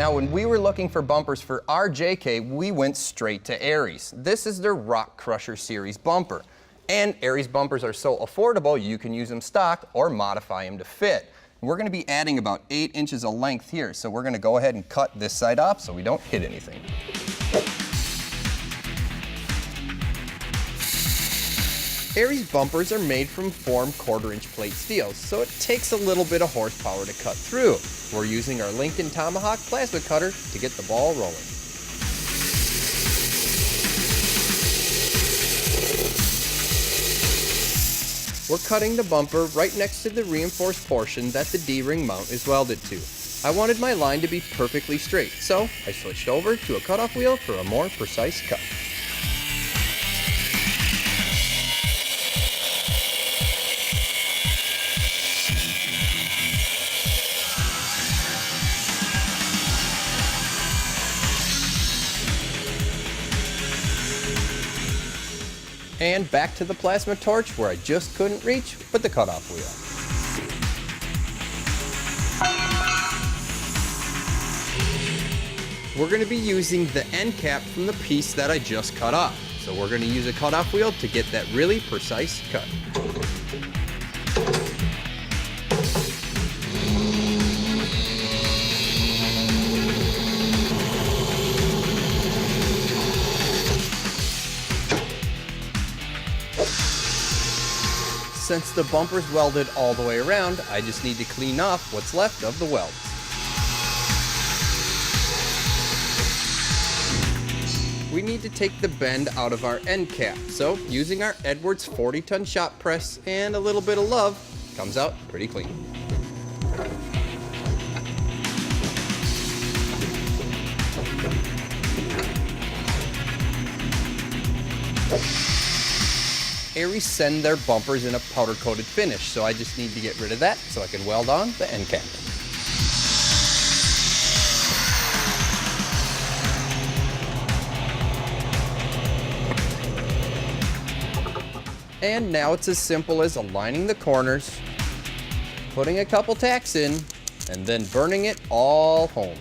Now, when we were looking for bumpers for our JK, we went straight to Aries. This is their Rock Crusher Series bumper. And Aries bumpers are so affordable, you can use them stock or modify them to fit. We're going to be adding about 8 inches of length here, so we're going to go ahead and cut this side off so we don't hit anything. Aries bumpers are made from formed 1/4-inch plate steel, so it takes a little bit of horsepower to cut through. We're using our Lincoln Tomahawk plasma cutter to get the ball rolling. We're cutting the bumper right next to the reinforced portion that the D-ring mount is welded to. I wanted my line to be perfectly straight, so I switched over to a cutoff wheel for a more precise cut. And back to the plasma torch where I just couldn't reach with the cutoff wheel. We're going to be using the end cap from the piece that I just cut off. So we're going to use a cutoff wheel to get that really precise cut. Since the bumper's welded all the way around, I just need to clean off what's left of the welds. We need to take the bend out of our end cap, so using our Edwards 40-ton shop press and a little bit of love, comes out pretty clean. Aries send their bumpers in a powder-coated finish, so I just need to get rid of that so I can weld on the end cap. And now it's as simple as aligning the corners, putting a couple tacks in, and then burning it all home.